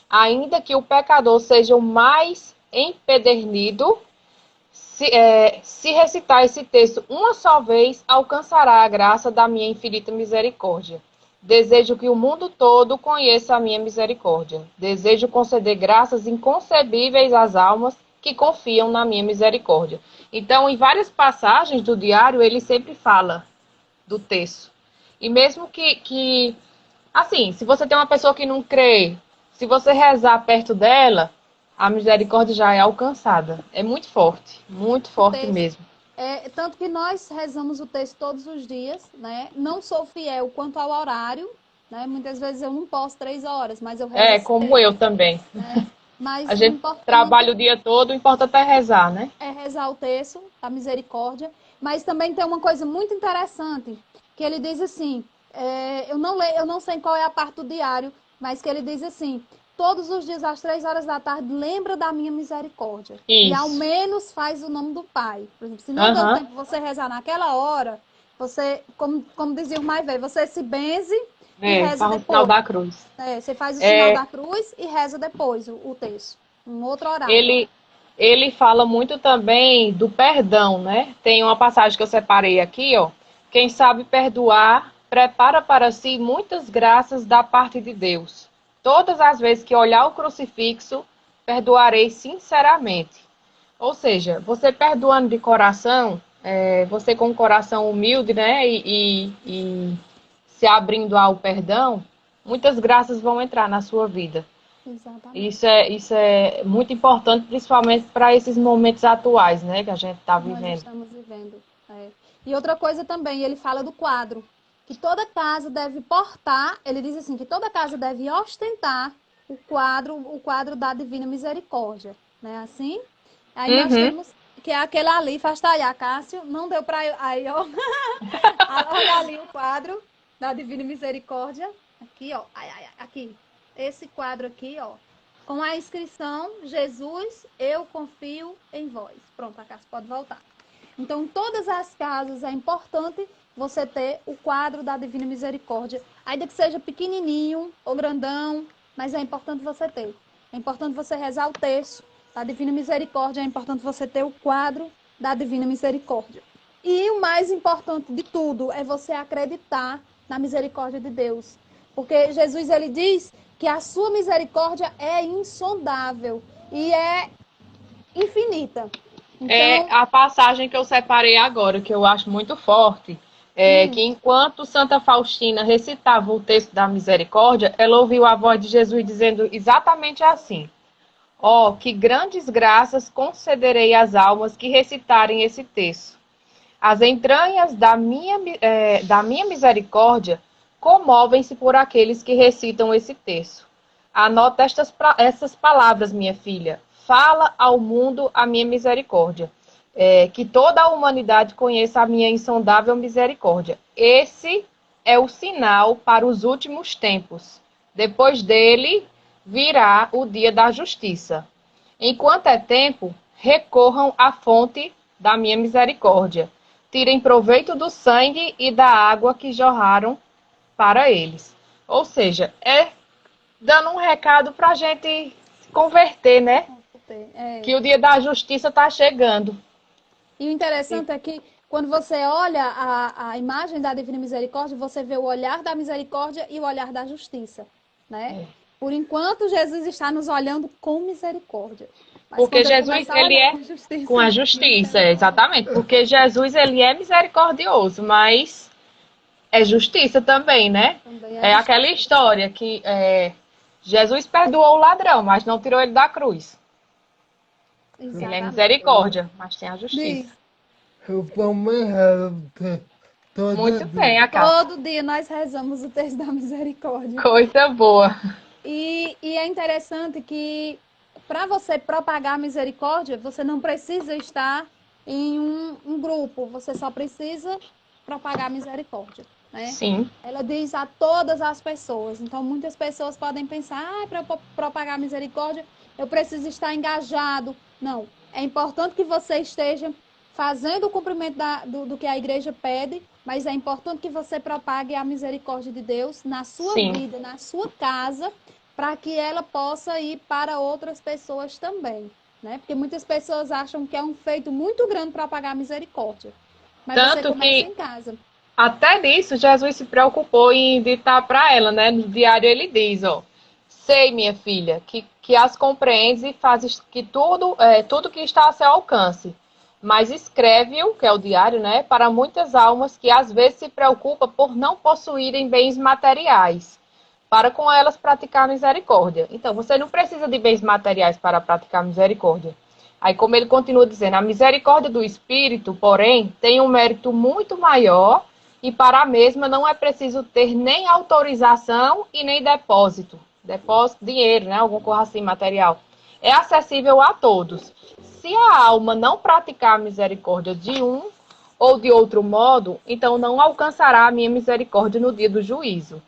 ainda que o pecador seja o mais empedernido, se recitar esse texto uma só vez, alcançará a graça da minha infinita misericórdia. Desejo que o mundo todo conheça a minha misericórdia. Desejo conceder graças inconcebíveis às almas que confiam na minha misericórdia. Então, em várias passagens do diário, ele sempre fala do texto. E mesmo assim, se você tem uma pessoa que não crê, se você rezar perto dela, a misericórdia já é alcançada. É muito forte Texto. mesmo. Tanto que nós rezamos o texto todos os dias, né? Não sou fiel quanto ao horário, né? Muitas vezes eu não posso 3 horas, mas eu rezo Como cedo, eu também. né? Mas A o gente importante trabalha o dia todo, o importante é rezar, né? é rezar o texto da misericórdia. Mas também tem uma coisa muito interessante, que ele diz assim, eu não sei qual é a parte do diário, mas que ele diz assim, todos os dias às 3 horas da tarde, lembra da minha misericórdia. Isso. E ao menos faz o nome do Pai. Por exemplo, se não deu tempo de você rezar naquela hora, você, como dizia o mais velho, você se benze e reza Faz o depois. sinal da cruz. Você faz o sinal da cruz e reza depois o texto. Um outro horário. Ele fala muito também do perdão, né? Tem uma passagem que eu separei aqui, ó. Quem sabe perdoar, prepara para si muitas graças da parte de Deus. Todas as vezes que olhar o crucifixo, perdoarei sinceramente. Ou seja, você perdoando de coração, você com um coração humilde, né? E se abrindo ao perdão, muitas graças vão entrar na sua vida. Exatamente. Isso é muito importante, principalmente para esses momentos atuais, né, que a gente está Nós vivendo. estamos vivendo. E outra coisa também, ele fala do quadro, que toda casa deve portar, ele diz assim, que toda casa deve ostentar o quadro da Divina Misericórdia, né, assim? Aí nós temos, que é aquele ali, faz talhar, Cássio, não deu para aí, ó, olha ali o quadro da Divina Misericórdia, aqui, ó, aqui, esse quadro aqui, ó, com a inscrição, Jesus, eu confio em vós. Pronto, a Cássio pode voltar. Então, em todas as casas é importante você ter o quadro da Divina Misericórdia. Ainda que seja pequenininho ou grandão, mas é importante você ter. É importante você rezar o texto da Divina Misericórdia, é importante você ter o quadro da Divina Misericórdia. E o mais importante de tudo é você acreditar na misericórdia de Deus. Porque Jesus, ele diz que a sua misericórdia é insondável e é infinita. É a passagem que eu separei agora, que eu acho muito forte, que enquanto Santa Faustina recitava o texto da misericórdia, ela ouviu a voz de Jesus dizendo exatamente assim: ó, que grandes graças concederei às almas que recitarem esse texto. As entranhas da minha misericórdia comovem-se por aqueles que recitam esse texto. Anota essas palavras, minha filha. Fala ao mundo a minha misericórdia. Que toda a humanidade conheça a minha insondável misericórdia. Esse é o sinal para os últimos tempos. Depois dele virá o dia da justiça. Enquanto é tempo, recorram à fonte da minha misericórdia. Tirem proveito do sangue e da água que jorraram para eles. Ou seja, dando um recado para a gente se converter, né? Que o dia da justiça está chegando. E o interessante é que quando você olha a imagem da Divina Misericórdia, você vê o olhar da misericórdia e o olhar da justiça, né? Por enquanto, Jesus está nos olhando com misericórdia. Mas porque Jesus, ele é com a justiça, exatamente. Porque Jesus, ele é misericordioso, mas é justiça também, né? É aquela história que Jesus perdoou o ladrão, mas não tirou ele da cruz. Exatamente. Ele é misericórdia, mas tem a justiça. Eu também rezo muito bem, a Cássia. Todo dia nós rezamos o texto da misericórdia. Coisa boa. E é interessante que para você propagar a misericórdia, você não precisa estar em um grupo, você só precisa propagar a misericórdia. Né? Sim. Ela diz a todas as pessoas. Então, muitas pessoas podem pensar, para eu propagar a misericórdia, eu preciso estar engajado. Não. É importante que você esteja fazendo o cumprimento do que a igreja pede, mas é importante que você propague a misericórdia de Deus na sua vida, na sua casa, para que ela possa ir para outras pessoas também, né? Porque muitas pessoas acham que é um feito muito grande para pagar a misericórdia, mas você Tanto começa que em casa. até nisso Jesus se preocupou em ditar para ela, né? No diário ele diz, ó, sei, minha filha, que as compreendes e fazes que tudo que está a seu alcance. Mas escreve-o, que é o diário, né? Para muitas almas que às vezes se preocupam por não possuírem bens materiais, para com elas praticar misericórdia. Então, você não precisa de bens materiais para praticar misericórdia. Aí, como ele continua dizendo, a misericórdia do Espírito, porém, tem um mérito muito maior e para a mesma não é preciso ter nem autorização e nem depósito. Depósito, dinheiro, né? Alguma coisa assim, material. É acessível a todos. Se a alma não praticar a misericórdia de um ou de outro modo, então não alcançará a minha misericórdia no dia do juízo.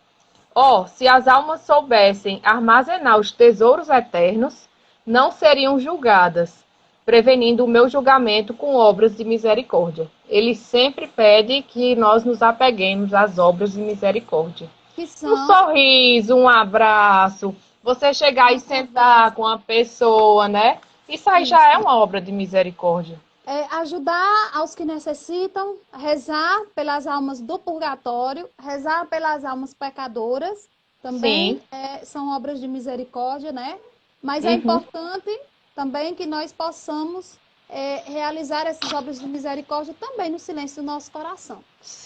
Oh, se as almas soubessem armazenar os tesouros eternos, não seriam julgadas, prevenindo o meu julgamento com obras de misericórdia. Ele sempre pede que nós nos apeguemos às obras de misericórdia. Que Um são sorriso, um abraço, você chegar e uma sentar conversa. com a pessoa, né? Isso aí já é Isso. uma obra de misericórdia. Ajudar aos que necessitam, rezar pelas almas do purgatório, rezar pelas almas pecadoras, também Sim. são obras de misericórdia, né? Mas é Uhum. importante também que nós possamos realizar essas obras de misericórdia também no silêncio do nosso coração.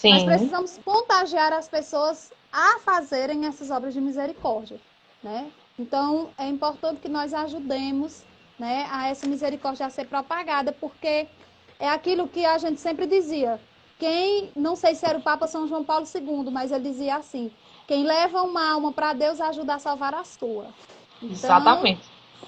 Nós Sim. precisamos contagiar as pessoas a fazerem essas obras de misericórdia, né? Então, é importante que nós ajudemos, né, a essa misericórdia a ser propagada, porque é aquilo que a gente sempre dizia. Não sei se era o Papa São João Paulo II, mas ele dizia assim: quem leva uma alma para Deus ajuda a salvar a sua. Então, Exatamente.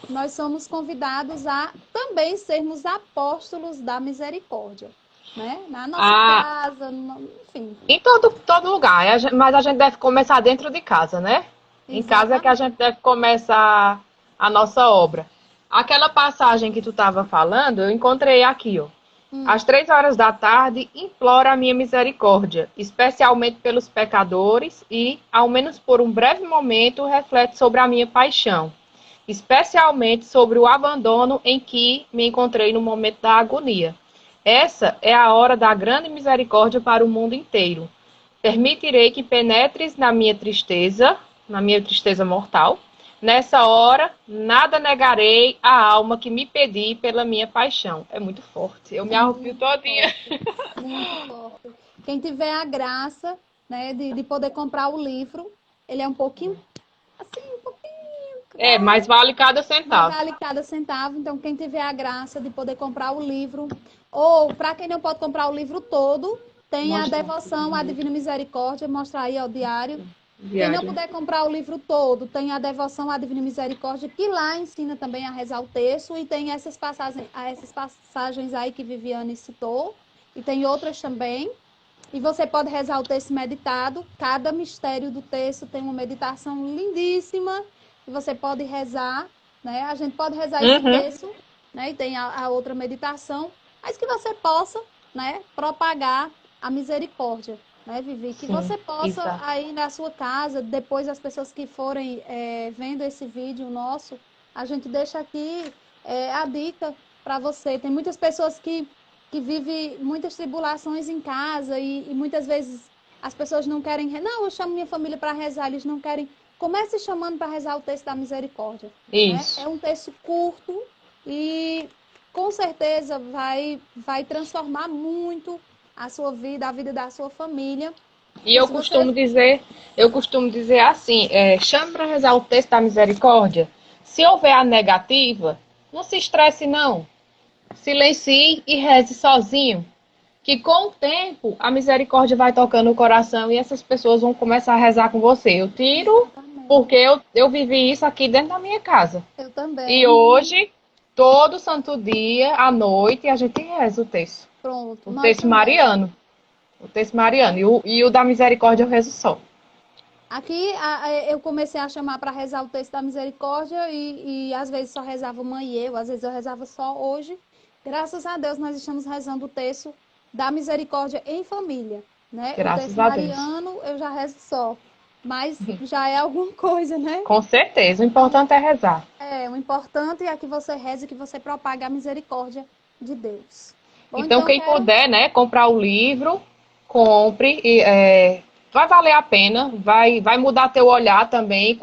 nós somos convidados a também sermos apóstolos da misericórdia, né? Na nossa A, casa, enfim. Em todo lugar, mas a gente deve começar dentro de casa, né? Em casa é que a Exatamente. gente deve começar a nossa obra. Aquela passagem que tu estava falando, eu encontrei aqui, ó. Às 3 horas da tarde, implora a minha misericórdia, especialmente pelos pecadores e, ao menos por um breve momento, reflete sobre a minha paixão, especialmente sobre o abandono em que me encontrei no momento da agonia. Essa é a hora da grande misericórdia para o mundo inteiro. Permitirei que penetres na minha tristeza mortal. Nessa hora, nada negarei à alma que me pedi pela minha paixão. É muito forte. Eu me É arrepio muito todinha. forte, muito forte. Quem tiver a graça, né, de poder comprar o livro, ele é um pouquinho, assim, um pouquinho, É, mais vale cada mas centavo. vale cada centavo. Então, quem tiver a graça de poder comprar o livro, ou para quem não pode comprar o livro todo, tem a Mostra devoção à Divina Misericórdia, mostra aí ao diário. Quem não diário. puder comprar o livro todo, tem a devoção à Divina Misericórdia, que lá ensina também a rezar o texto, e tem essas passagens aí que Viviane citou, e tem outras também. E você pode rezar o texto meditado. Cada mistério do texto tem uma meditação lindíssima, e você pode rezar, né? A gente pode rezar esse Uhum. texto, né? E tem a outra meditação, mas que você possa, né, propagar a misericórdia, né, Vivi? Que Sim, você possa exato. aí na sua casa, depois as pessoas que forem vendo esse vídeo nosso, a gente deixa aqui a dica para você. Tem muitas pessoas que vivem muitas tribulações em casa e muitas vezes as pessoas não querem. Não, eu chamo minha família para rezar, eles não querem. Comece chamando para rezar o texto da misericórdia, né? É Isso. um texto curto e com certeza vai transformar muito a sua vida, a vida da sua família. E E se você eu costumo dizer assim, chame para rezar o texto da misericórdia. Se houver a negativa, não se estresse não. Silencie e reze sozinho. Que com o tempo a misericórdia vai tocando o coração e essas pessoas vão começar a rezar com você. Eu tiro exatamente, porque eu vivi isso aqui dentro da minha casa. eu E também. hoje, todo santo dia, à noite, a gente reza o texto. Pronto, O nós texto também. mariano. O texto mariano. E o da misericórdia eu rezo só. Aqui eu comecei a chamar para rezar o texto da misericórdia e às vezes só rezava mãe e eu, às vezes eu rezava só. Hoje, graças a Deus, nós estamos rezando o texto da misericórdia em família, né? O Graças texto a Deus. mariano eu já rezo só, mas já é alguma coisa, né? Com certeza. O importante é rezar. O importante é que você reze e que você propague a misericórdia de Deus. Bom, Então, quem quero... puder, né, comprar o livro, compre. Vai valer a pena, vai mudar teu olhar também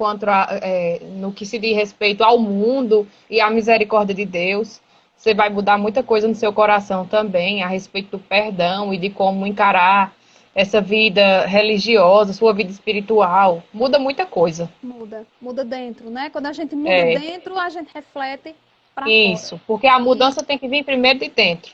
no que se diz respeito ao mundo e à misericórdia de Deus. Você vai mudar muita coisa no seu coração também a respeito do perdão e de como encarar essa vida religiosa, sua vida espiritual. Muda muita coisa. Muda dentro, né? Quando a gente muda É, dentro, a gente reflete para fora. isso, porque a mudança tem que vir primeiro de dentro.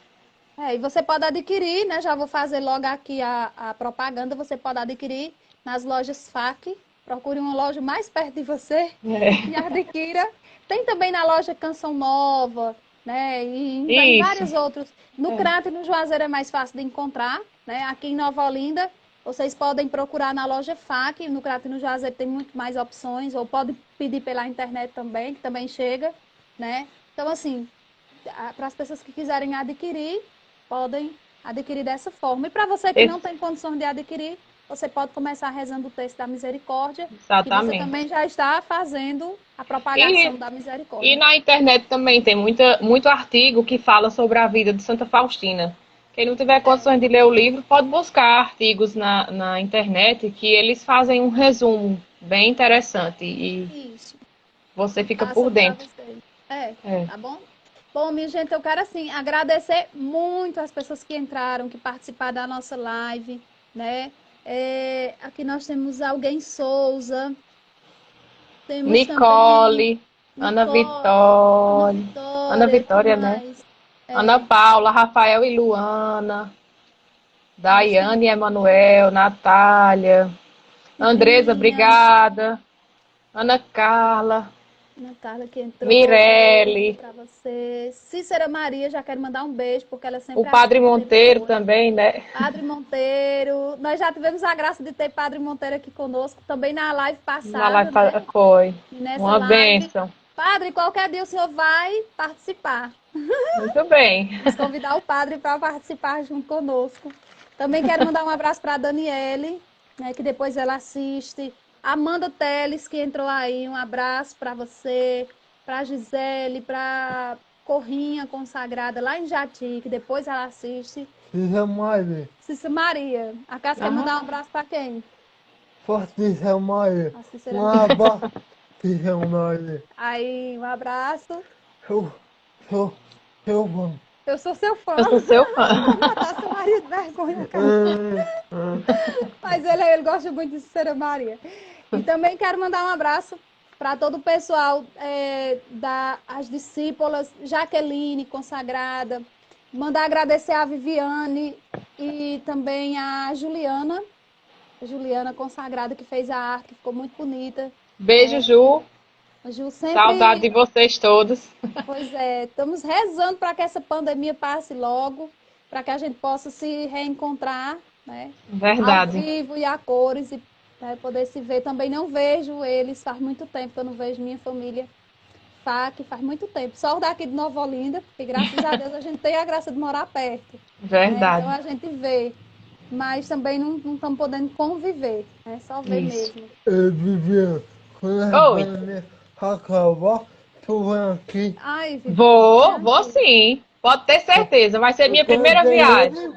E você pode adquirir, né? Já vou fazer logo aqui a propaganda. Você pode adquirir nas lojas FAC. Procure uma loja mais perto de você e adquira. Tem também na loja Canção Nova, né? E em vários outros. No Crato e no Juazeiro é mais fácil de encontrar, né? Aqui em Nova Olinda, vocês podem procurar na loja FAC. No Crato e no Juazeiro tem muito mais opções. Ou pode pedir pela internet também, que também chega, né? Então, assim, para as pessoas que quiserem adquirir, podem adquirir dessa forma. E para você que não tem condições de adquirir, você pode começar rezando o texto da misericórdia. Exatamente. E você também já está fazendo a propagação da misericórdia. E na internet também tem muito artigo que fala sobre a vida de Santa Faustina. Quem não tiver condições de ler o livro, pode buscar artigos na internet que eles fazem um resumo bem interessante. E você fica por dentro. Tá bom? Bom, minha gente, eu quero, assim, agradecer muito as pessoas que entraram, que participaram da nossa live, né? Aqui nós temos Alguém Souza, temos Nicole, também Ana Vitória, né? Ana Paula, Rafael e Luana, Daiane e Emanuel, Natália, Andresa, obrigada, Ana Carla que entrou. Mirelle. Para você. Cícera Maria, já quero mandar um beijo, porque ela sempre... O Padre Monteiro também, né? Padre Monteiro. Nós já tivemos a graça de ter Padre Monteiro aqui conosco, também na live passada. Na live né? Foi. Uma live, bênção. Padre, qualquer dia o senhor vai participar. Muito bem. Vamos convidar o Padre para participar junto conosco. Também quero mandar um abraço para a Daniele, né, que depois ela assiste. Amanda Teles, que entrou aí, um abraço para você, para Gisele, para Corrinha Consagrada, lá em Jati, que depois ela assiste. Cícera Maria. A Cássia quer mandar um abraço para quem? Cícera Maria. Um abraço, Cícera Maria. Aí, um abraço. Eu sou seu fã. Eu sou seu fã. Eu sou seu fã. Vou matar seu marido, vergonha, cara. Mas ele gosta muito de Cícera Maria. E também quero mandar um abraço para todo o pessoal das discípulas, Jaqueline, consagrada. Mandar agradecer a Viviane e também a Juliana. A Juliana consagrada, que fez a arte, ficou muito bonita. Beijo, Ju. Ju sempre... Saudade de vocês todos. Pois é, estamos rezando para que essa pandemia passe logo, para que a gente possa se reencontrar, né? Verdade. Ao vivo e a cores, e poder se ver. Também não vejo eles, faz muito tempo que eu não vejo minha família. Faz muito tempo. Só o daqui de Nova Olinda, porque graças a Deus a gente tem a graça de morar perto. Verdade. Né? Então a gente vê, mas também não estamos podendo conviver, né? Só ver mesmo. Viviane, quando a pandemia acabar, tu vem aqui. Ai, vou sim. Pode ter certeza. Vai ser minha primeira viagem.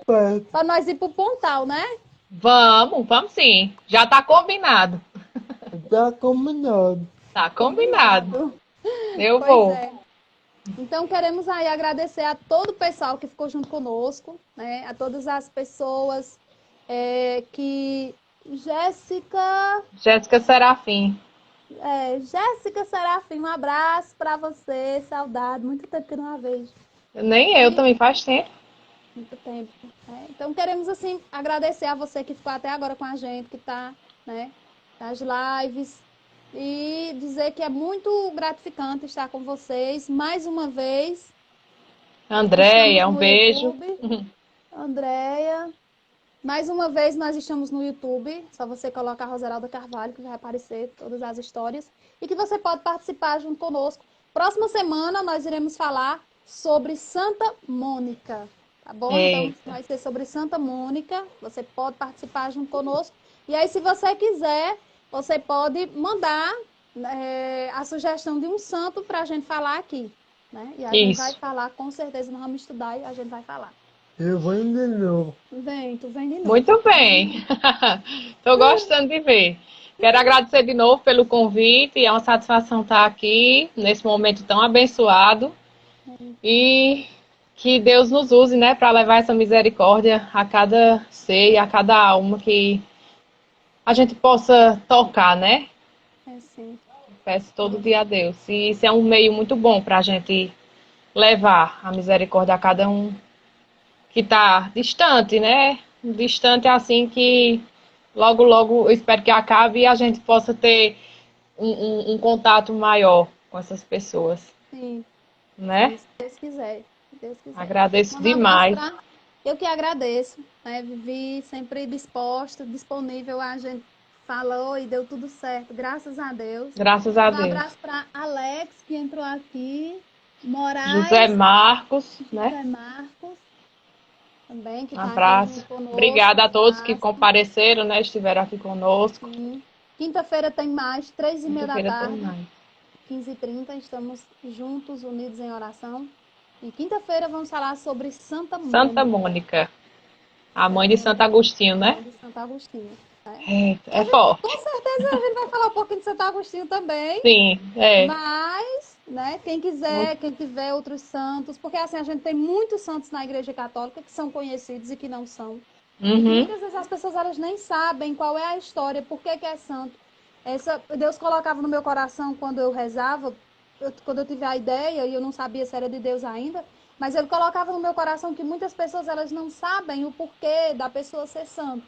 Para nós ir pro Pontal, né? Vamos sim. Já tá combinado. Tá combinado. Tá combinado. Eu vou. Então, queremos aí agradecer a todo o pessoal que ficou junto conosco, né? A todas as pessoas que... Jéssica Serafim. Jéssica Serafim, um abraço para você, saudade, muito tempo que eu não a vejo. Nem eu também, faz tempo. Muito tempo. Então, queremos, assim, agradecer a você que ficou até agora com a gente, que está, né, nas lives, e dizer que é muito gratificante estar com vocês, mais uma vez. Andréia, um beijo. Andréia. Mais uma vez, nós estamos no YouTube. Só você coloca a Roseralda Carvalho, que vai aparecer todas as histórias. E que você pode participar junto conosco. Próxima semana, nós iremos falar sobre Santa Mônica. Tá bom? Então, vai ser sobre Santa Mônica. Você pode participar junto conosco. E aí, se você quiser, você pode mandar a sugestão de um santo para a gente falar aqui, né? E a gente vai falar, com certeza, nós vamos estudar e a gente vai falar. Eu vou de novo. Tu vem de novo. Muito bem. Estou gostando de ver. Quero agradecer de novo pelo convite. É uma satisfação estar aqui nesse momento tão abençoado. E que Deus nos use, né, para levar essa misericórdia a cada ser e a cada alma que a gente possa tocar, né? Sim. Peço todo dia a Deus. E isso é um meio muito bom para a gente levar a misericórdia a cada um que está distante, né? Distante assim que logo, logo eu espero que acabe e a gente possa ter um contato maior com essas pessoas. Sim. Né? Se Deus quiser. Se Deus quiser. Agradeço demais. Eu que agradeço, né? Vivi sempre disposta, disponível. A gente falou e deu tudo certo, graças a Deus. Graças a Deus. Um abraço para Alex, que entrou aqui. Moraes. José Marcos, né? José Marcos. Também, que Um tá abraço. aqui conosco. Obrigada a todos que compareceram, né? Estiveram aqui conosco. Sim. Quinta-feira tem mais, 3h30 da tarde. 15h30, estamos juntos, unidos em oração. E quinta-feira vamos falar sobre Santa Mônica. Santa Mônica, a mãe de Santo Agostinho, né? Mãe de Santo Agostinho. É forte. Com certeza a gente vai falar um pouquinho de Santo Agostinho também. Sim, é. Mas, né, quem quiser, quem tiver outros santos, porque assim, a gente tem muitos santos na Igreja Católica que são conhecidos e que não são. E muitas vezes as pessoas elas nem sabem qual é a história, por que é santo. Deus colocava no meu coração quando eu rezava, quando eu tive a ideia, e eu não sabia se era de Deus ainda, mas ele colocava no meu coração que muitas pessoas elas não sabem o porquê da pessoa ser santo.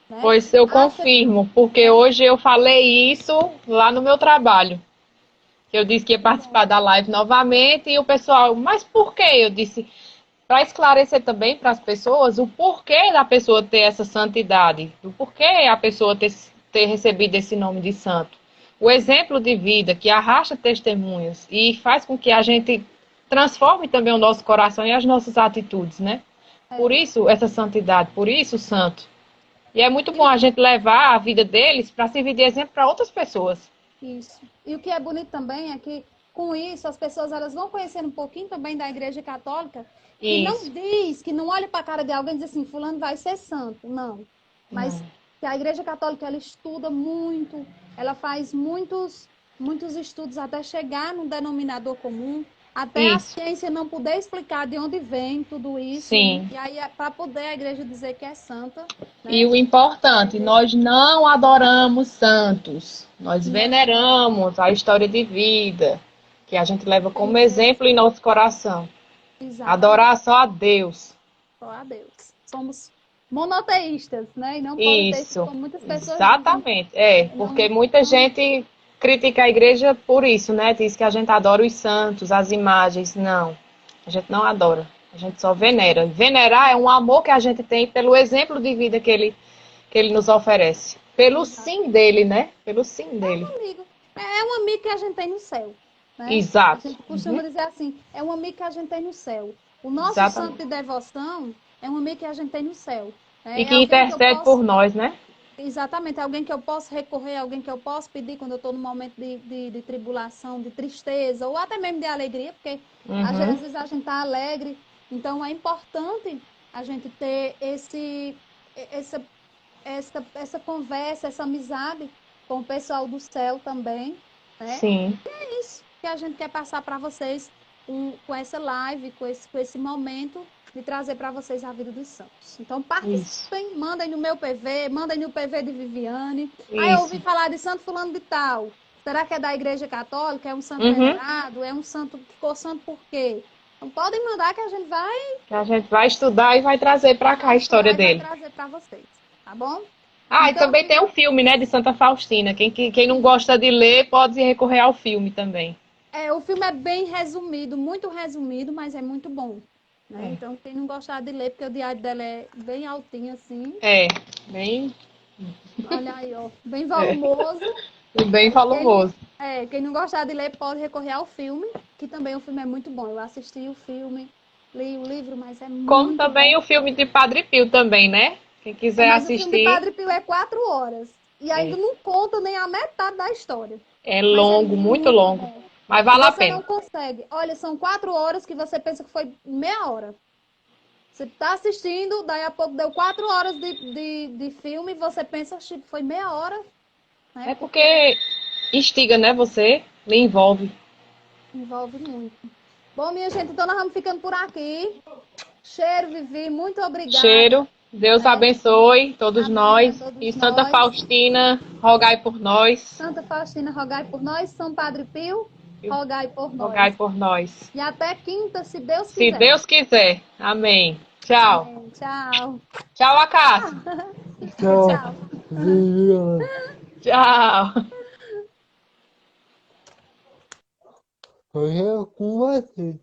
Né? Pois eu confirmo, porque hoje eu falei isso lá no meu trabalho. Eu disse que ia participar da live novamente e o pessoal, mas por quê? Eu disse, para esclarecer também para as pessoas o porquê da pessoa ter essa santidade, o porquê a pessoa ter recebido esse nome de santo. O exemplo de vida que arrasta testemunhas e faz com que a gente transforme também o nosso coração e as nossas atitudes, né? Por isso essa santidade, por isso o santo. E é muito bom a gente levar a vida deles para servir de exemplo para outras pessoas. Isso. E o que é bonito também é que, com isso, as pessoas elas vão conhecendo um pouquinho também da Igreja Católica e não diz, que não olha para a cara de alguém e diz assim, fulano vai ser santo. Não. Mas que a Igreja Católica, ela estuda muito, ela faz muitos estudos até chegar num denominador comum, até a ciência não poder explicar de onde vem tudo isso. Sim. E aí, para poder a igreja dizer que é santa. Né? E o importante, nós não adoramos santos. Nós veneramos a história de vida, que a gente leva como exemplo em nosso coração. Exatamente. Adorar só a Deus. Só a Deus. Somos monoteístas, né? E não politeístas, como muitas pessoas exatamente. Dizem. Porque muita gente critica a igreja por isso, né? Diz que a gente adora os santos, as imagens. Não, a gente não adora. A gente só venera. Venerar é um amor que a gente tem pelo exemplo de vida que ele nos oferece. Pelo sim dele, né? Pelo sim dele. É um amigo que a gente tem no céu. Né? Exato. A gente costuma dizer assim, é um amigo que a gente tem no céu. O nosso santo de devoção é um amigo que a gente tem no céu. Né? E que intercede por nós, né? Exatamente, é alguém que eu posso recorrer, alguém que eu posso pedir quando eu estou num momento de tribulação, de tristeza, ou até mesmo de alegria, porque às vezes a gente está alegre. Então é importante a gente ter essa conversa, essa amizade com o pessoal do céu também. Né? Sim. E é isso que a gente quer passar para vocês com essa live, com esse momento de trazer para vocês a vida dos santos. Então participem, mandem no meu PV, mandem no PV de Viviane. Aí eu ouvi falar de santo fulano de tal. Será que é da Igreja Católica? É um santo venerado? É um santo que ficou santo por quê? Então podem mandar que a gente vai... Que a gente vai estudar e vai trazer para cá a história dele. Vai trazer para vocês, tá bom? Então, e também tem um filme, né, de Santa Faustina. Quem não gosta de ler pode recorrer ao filme também. O filme é bem resumido, muito resumido, mas é muito bom. Né? Então, quem não gostar de ler, porque o diário dela é bem altinho assim. Bem... Olha aí, ó, bem volumoso. Bem volumoso. Quem não gostar de ler pode recorrer ao filme, que também o filme é muito bom. Eu assisti o filme, li o livro, mas é muito Como também bom. O filme de Padre Pio também, né? Quem quiser assistir. O filme de Padre Pio é 4 horas. E ainda não conta nem a metade da história. É Mas longo, muito longo. bom. Mas vale a Você pena. não consegue. Olha, são 4 horas que você pensa que foi meia hora. Você tá assistindo, daí a pouco deu 4 horas de filme e você pensa que foi meia hora. Né? É porque instiga, né, você? Lhe envolve. Envolve muito. Bom, minha gente, então nós vamos ficando por aqui. Cheiro, Vivi, muito obrigada. Cheiro. Deus Né? abençoe todos Amém a nós. todos E Santa nós. Faustina, rogai por nós. Santa Faustina, rogai por nós. São Padre Pio, rogai por Rogai nós. por nós. E até quinta, se Deus Se quiser. Deus quiser. Amém. Tchau. Amém. Tchau. Tchau, Acácio. Tchau. Tchau. Viviane. Tchau. Foi eu com você.